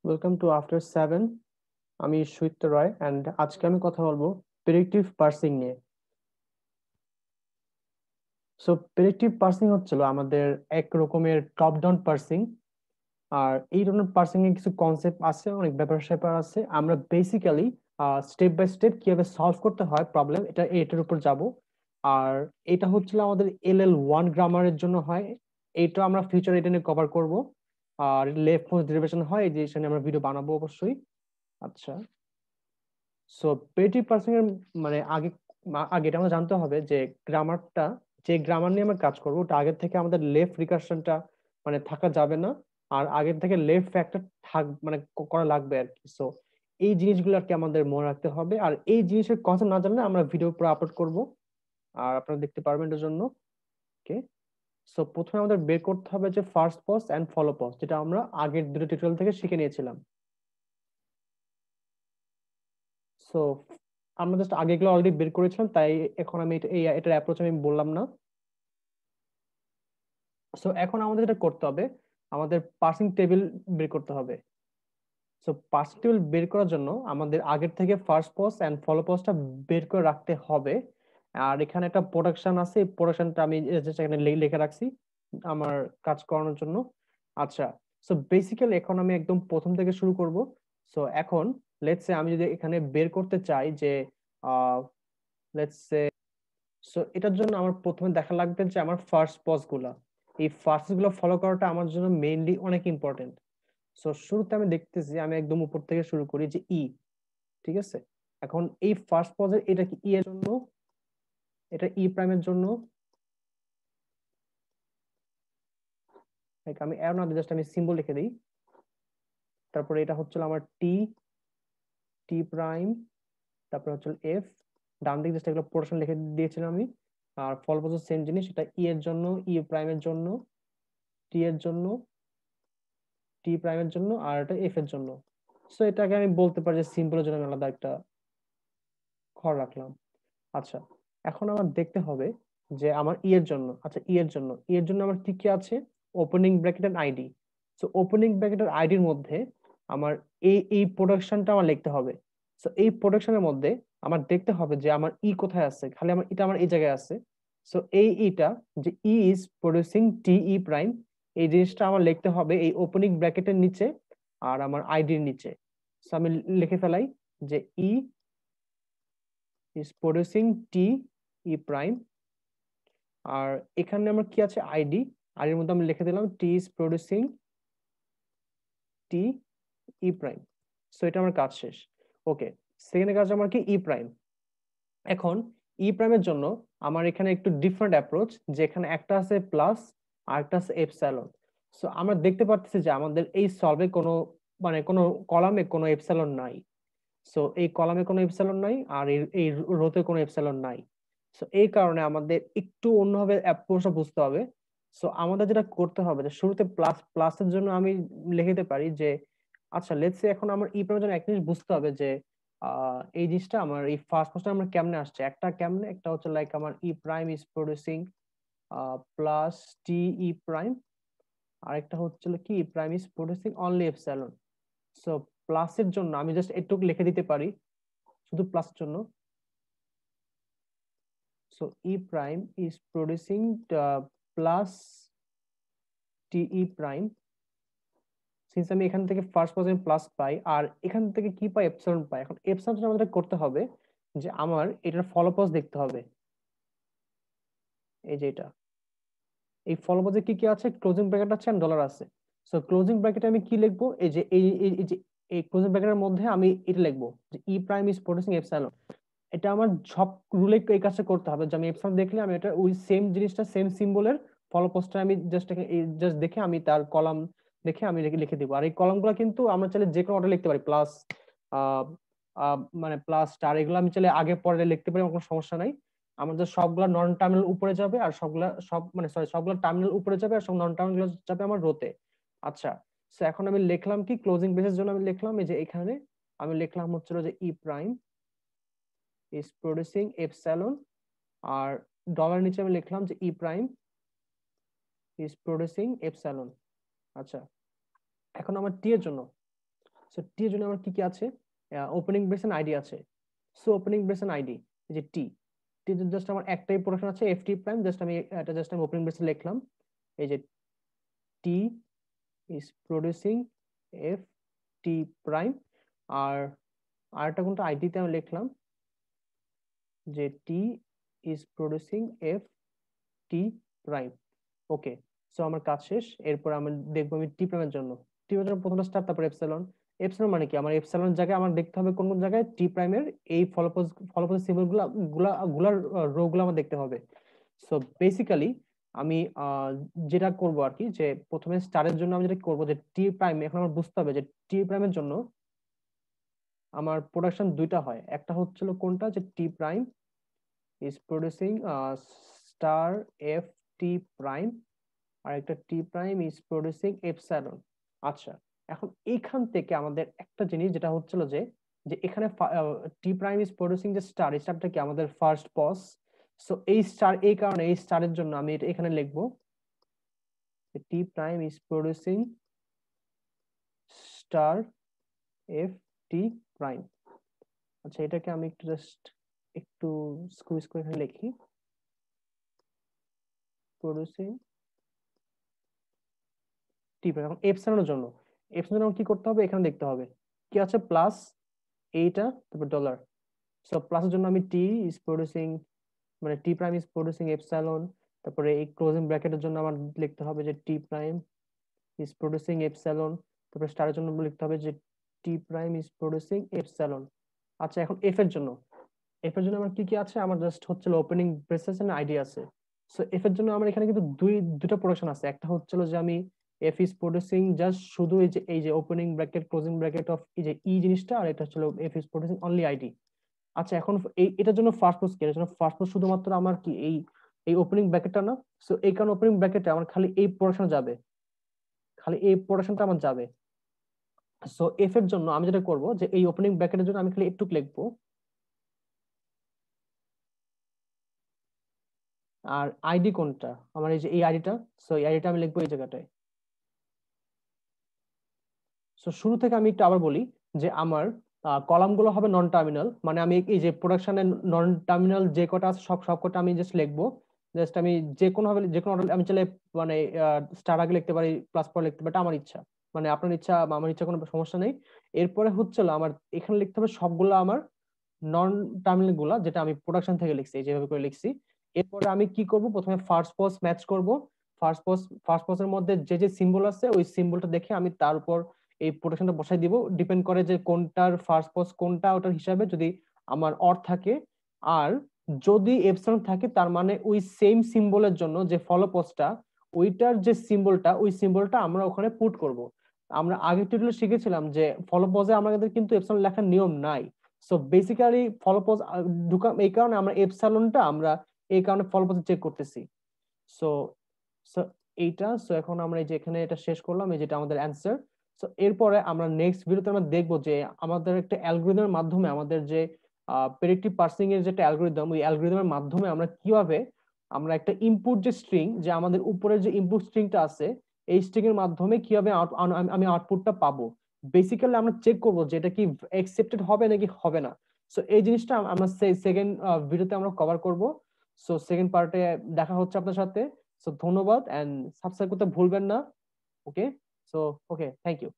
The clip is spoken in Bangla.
Welcome to after 7। আমি সুইত্য রয় অ্যান্ড আজকে আমি কথা বলবো প্রেডিক্টিভ পার্সিং নিয়ে। সো প্রেডিক্টিভ পার্সিং হচ্ছিল আমাদের এক রকমের টপ ডাউন পার্সিং। আর এই ধরনের পার্সিং এর কিছু কনসেপ্ট আছে, অনেক ব্যাপার স্যাপার আছে। আমরা বেসিক্যালি স্টেপ বাই স্টেপ কিভাবে সলভ করতে হয় প্রবলেম, এটার উপর যাব। আর এটা হচ্ছিল আমাদের LL1 গ্রামারের জন্য হয়। এটা আমরা ফিউচার এটা নিয়ে কভার করব। আর লেফট মোস্ট ডেরিভেশন হয়, এই যে এখানে আমরা ভিডিও বানাবো অবশ্যই। আচ্ছা, সো পেটিভ পার্সিং এর মানে আগে এটা আমরা জানতে হবে যে গ্রামারটা, যে গ্রামার নিয়ে আমরা কাজ করবো ওটা আগের থেকে আমাদের লেফট রিকারশনটা মানে থাকা যাবে না। আর আগের থেকে লেফট ফ্যাক্টর মানে করা লাগবে আর কি। সো এই জিনিসগুলো আর কি আমাদের মনে রাখতে হবে। আর এই জিনিসের কথা না জানলে আমরা ভিডিও পুরো আপলোড করব, আর আপনারা দেখতে পারবেন এটার জন্য। ওকে, সো প্রথমে আমাদের বের করতে হবে যে first pause and follow pause, যেটা আমরা আগের দুটো টিউটোরিয়াল থেকে শিখে নিয়েছিলাম। সো আমরা জাস্ট আগে এগুলো অলরেডি বের করেছিলাম, তাই এখন আমি এটার অ্যাপ্রোচ আমি বললাম না। সো এখন আমাদের যেটা করতে হবে, আমাদের পার্সিং টেবিল বের করতে হবে। সো পার্সিং টেবিল বের করার জন্য আমাদের আগের থেকে ফার্স্ট পজ এন্ড ফলো পজটা বের করে রাখতে হবে। আর এখানে একটা প্রোডাকশন আছে, এই প্রোডাকশনটা আমি just এখানে লিখে রাখছি আমার কাজ করানোর জন্য। আচ্ছা, সো বেসিক্যালি এখন আমি একদম প্রথম থেকে শুরু করব। সো এখন লেটস সে আমি যদি এখানে বের করতে চাই যে লেটস সে, সো এটার জন্য আমার প্রথমে দেখা লাগবে যে আমার ফার্স্ট পজ গুলা, এই ফার্স্ট গুলো ফলো করাটা আমার জন্য মেইনলি অনেক ইম্পর্টেন্ট। সো শুরুতে আমি দেখতেছি, আমি একদম উপর থেকে শুরু করি যে ঠিক আছে। এখন এই ফার্স্ট পজের এটা কি এর জন্য, এটা প্রাইমের জন্য। আমি এর না, জাস্ট আমি সিম্বল লিখে দিই। তারপরে এটা হচ্ছে আমার টি প্রাইম, তারপরে হচ্ছে ডান দিকে জাস্ট এগুলো পোর্শন লিখে দিয়েছিলাম আমি। আর ফল পজের সেম জিনিস, এটা এর জন্য, প্রাইমের জন্য, টি এর জন্য, টি প্রাইমের জন্য, আর এটা এর জন্য। সো এটাকে আমি বলতে পারি যে সিম্পলের জন্য আমি আলাদা একটা ঘর রাখলাম। আচ্ছা, এখন আমার দেখতে হবে যে আমার এর জন্য, আচ্ছা এর জন্য আমার কি কি আছে, opening bracket and ID. So opening ব্র্যাকেটের আইডির মধ্যে আমার এই প্রোডাকশনটা আমার লিখতে হবে। সো এই প্রোডাকশনের মধ্যে আমার দেখতে হবে যে আমার কোথায় আছে, খালি আমার আমার এই জায়গায় আছে। সো এইটা যে ইজ প্রডিউসিং প্রাইম, এই জিনিসটা আমার লিখতে হবে এই ওপেনিং ব্র্যাকেটের নিচে আর আমার আইডির নিচে। সো আমি লিখে ফেলাই যে is producing প্রাইম। আর এখানে আমার কি আছে, আইডির মধ্যে আমি লিখে দিলাম is producing প্রাইম। সো এটা আমার কাজ শেষ। ওকে, সেকেন্ড কাজ আমার কি প্রাইম। এখন প্রাইমের জন্য আমার এখানে একটু ডিফারেন্ট অ্যাপ্রোচ, যেখানে একটা আছে প্লাস আর একটা আছে এপসাইলন। সো আমরা দেখতে পাচ্ছি যে আমাদের এই সলভে কোনো মানে কোনো কলামে কোনো এপসাইলন নাই। সো এই কলামে কোনো এপসাইলন নাই, আর এই রোতে কোনো এপসাইলন নাই। সো এই কারণে আমাদের একটু অন্যভাবে অ্যাপ্রোচটা বুঝতে হবে। সো আমাদের যেটা করতে হবে যে শুরুতে প্লাসের জন্য আমি লিখে দিতে পারি যে, আচ্ছা লেটস সে এখন আমার প্রাইমের জন্য একটা জিনিস বুঝতে হবে যে এই জিনিসটা আমার এই ফার্স্ট কোশ্চেন আমার কেমনে আসছে, একটা হচ্ছে লাইক আমার prime is producing plus prime, আরেকটা হচ্ছে কি prime is producing only epsilon. So প্লাসের জন্য আমি জাস্ট এটুকু লিখে দিতে পারি শুধু প্লাসের জন্য। So prime is producing plus prime, since আমি এখান থেকে ফার্স্ট পজিশন প্লাস পাই আর এখান থেকে কি পাই, এপসিলন পাই। এখন এপসিলন আমাদের করতে হবে যে আমার এটার ফলোপজ দেখতে হবে, এই যে এটা, এই ফলোপজে কি কি আছে, ক্লোজিং ব্র্যাকেট আছে এন্ড ডলার আছে। সো ক্লোজিং ব্র্যাকেটে আমি কি লিখবো, এই যে এই যে এই ক্লোজিং ব্র্যাকেটের মধ্যে আমি এটা লিখবো যে প্রাইম ইজ প্রডিউসিং এপসিলন। এটা আমার সব রুলে এই কাজটা করতে হবে যে আমি এপসিলন দেখলে আমি এটা ওই সেম জিনিসটা সেম সিম্বলের ফলোপজটা আমি জাস্ট দেখে আমি তার কলাম দেখে আমি লিখে দিব। আর এই কলামগুলো কিন্তু আমরা চাইলে যে কোনো অর্ডার লিখতে পারি, প্লাস মানে প্লাস স্টার, এগুলো আমি চাইলে আগে পরে লিখতে পারি, আমার কোনো সমস্যা নাই। আমাদের সবগুলা নন টার্মিনাল উপরে যাবে আর সবগুলা টার্মিনাল উপরে যাবে আর সব নন টার্মিনাল যাবে আমার রোতে। আচ্ছা, সো এখন আমি লিখলাম কি ক্লোজিং ব্রেসের জন্য আমি লিখলাম এই যে এখানে আমি লিখলাম হচ্ছিল যে প্রাইম is producing epsilon, আর ডলার নিচে আমি লিখলাম যে প্রাইম is producing epsilon। আচ্ছা, এখন আমার টি এর জন্য, সো টি এর জন্য আমার কি কি আছে, ওপেনিং ব্রেস এন্ড আইডি আছে। So opening brace and ID, এই যে টি, টি জাস্ট আমার একটাই প্রোডাকশন আছে এফ টি প্রাইম, জাস্ট আমি এটা জাস্ট আমি ওপেনিং ব্রেসে লিখলাম, এই যে T is producing F T prime. আর আরেকটা কোনটা আইডিতে আমি লিখলাম যে T is producing F T prime. Okay, so আমার কাজ শেষ। এরপর আমি দেখবো আমি টি প্রাইমের জন্য, টি প্রাইমের জন্য প্রথমটা স্টার, তারপর এপসাইলন। এপসাইলন মানে কি, আমার এপসাইলন জায়গায় আমার দেখতে হবে কোন কোন জায়গায় টি প্রাইমের এই ফলোপোজ ফলোপোজ সিম্বল গুলা গুলা গুলার রো গুলো আমার দেখতে হবে। সো বেসিক্যালি আমি যেটা করব আর কি, যে প্রথমে স্টারের জন্য আমি যেটা করব যে টি প্রাইম, এখন আমার বুঝতে হবে যে টি প্রাইমের জন্য আমার প্রোডাকশন দুইটা হয়, একটা হচ্ছিল কোনটা, যে T prime is producing star F T prime, আর একটা T prime is producing epsilon. আচ্ছা, এখন এইখান থেকে আমাদের একটা জিনিস যেটা হচ্ছিল যে যে এখানে টি প্রাইম ইজ প্রোডিউসিং যে স্টার, স্টারটা কি আমাদের ফার্স্ট পজ। সো এই স্টার, এই কারণে এই স্টারের জন্য আমি এটা এখানে লিখবো T prime is producing star F T prime. আচ্ছা, এটাকে আমি একটু জাস্ট একটু স্কুইজ করে এখানে লিখি, প্রোডিউসিং টি প্রাইম। এখন এপসাইলনের জন্য, এপসাইলনের জন্য কি করতে হবে, এখানে দেখতে হবে কি আছে, প্লাস এইটা, তারপর ডলার। সো প্লাসের জন্য আমি টি ইজ প্রোডিউসিং, মানে টি প্রাইম ইজ প্রোডিউসিং এপসাইলন। তারপরে এই ক্লোজিং ব্র্যাকেটের জন্য আমার লিখতে হবে যে T prime is producing epsilon. তারপরে স্টারের জন্য লিখতে হবে যে T prime is producing epsilon. আচ্ছা, এখন এফ এর জন্য, এফ এর জন্য আমার কি কি আছে, আমার জাস্ট হচ্ছিল ওপেনিং ব্রেসেস এন্ড আইডি আছে। সো এফ এর জন্য আমার এখানে কিন্তু দুইটা প্রোডাকশন আছে। একটা হচ্ছিল যে আমি এফ ইজ প্রোডিউসিং জাস্ট শুধু এই যে opening bracket closing bracket of এই যে ই জিনিসটা, আর এটা হচ্ছিল F is producing only ID. আচ্ছা, এখন এই এটার জন্য ফার্স্ট পোস্ট কি, এটার জন্য ফার্স্ট পোস্ট শুধুমাত্র আমার কি এই এই ওপেনিং ব্র্যাকেটটা না। সো এই কারণে ওপেনিং ব্র্যাকেটে আমার খালি এই প্রোডাকশন যাবে, খালি এই প্রোডাকশনটা আমার যাবে। সো এফ এর জন্য আমি যেটা করব যে এই ওপেনিং ব্র্যাকেটের জন্য আমি খালি একটু লিখবো, আর আইডি কোনটা আমার, এই যে এই আইডিটা। সো এই আইডিটা আমি লিখবো এই জায়গাটায়। সো শুরু থেকে আমি একটু আবার বলি যে আমার কলাম গুলো হবে নন টার্মিনাল, মানে আমি এই যে প্রোডাকশনের নন টার্মিনাল যে কটা আছে সব সব কটা আমি জাস্ট লিখবো। জাস্ট আমি যে কোনো ভাবে যে কোনো order আমি চাইলে মানে স্টার আগে লিখতে পারি, প্লাস পরে লিখতে পারি, এটা আমার ইচ্ছা, মানে আপনার ইচ্ছা বা আমার ইচ্ছা কোনো সমস্যা নেই। এরপরে হচ্ছিল আমার এখানে লিখতে হবে সবগুলো আমার নন টার্মিনাল গুলা, যেটা আমি প্রোডাকশন থেকে লিখছি যেভাবে করে লিখছি। এরপরে আমি কি করব, প্রথমে ফার্স্ট পজ ম্যাচ করব। ফার্স্ট পজের মধ্যে যে যে সিম্বল আছে ওই সিম্বলটা দেখে আমি তার উপর এই প্রোডাকশনটা বসাই দিব, ডিপেন্ড করে যে কোনটার ফার্স্ট পজ কোনটা, ওটার হিসাবে যদি আমার অর থাকে। আর যদি এপসিলন থাকে তার মানে ওই সেম সিম্বলের জন্য যে ফলো পজটা, ওইটার যে সিম্বলটা, ওই সিম্বলটা আমরা ওখানে পুট করব। আমরা আগের টিউটোরিয়ালে শিখেছিলাম যে ফলো পজে আমাদের কিন্তু এপসিলন লেখার নিয়ম নাই। সো বেসিক্যালি ফলোপজ ঢুকা, এই কারণে আমরা এপসাইলনটা আমরা এই কারণে ফলোপজ চেক করতেছি। সো সো এইটা, সো এখন আমরা এই যে এখানে এটা শেষ করলাম, এই যেটা আমাদের অ্যান্সার। সো এরপরে আমরা নেক্সট ভিডিওতে আমরা দেখবো যে আমাদের একটা অ্যালগরিদমের মাধ্যমে আমাদের যে প্রেডিক্টিভ পার্সিং এর যেটা অ্যালগরিদম, ওই অ্যালগরিদমের মাধ্যমে আমরা কিভাবে আমরা একটা ইনপুট যে স্ট্রিং, যে আমাদের উপরের যে ইনপুট স্ট্রিংটা আছে, এই স্ট্রিং এর মাধ্যমে কিভাবে আমি আউটপুটটা পাবো। বেসিক্যালি আমরা চেক করবো যে এটা কি অ্যাকসেপ্টেড হবে নাকি হবে না। সো এই জিনিসটা আমরা সেকেন্ড ভিডিওতে আমরা কভার করব। সো সেকেন্ড পার্টে দেখা হচ্ছে আপনার সাথে। সো ধন্যবাদ, এন্ড সাবস্ক্রাইব করতে ভুলবেন না। ওকে, সো ওকে, থ্যাংক ইউ।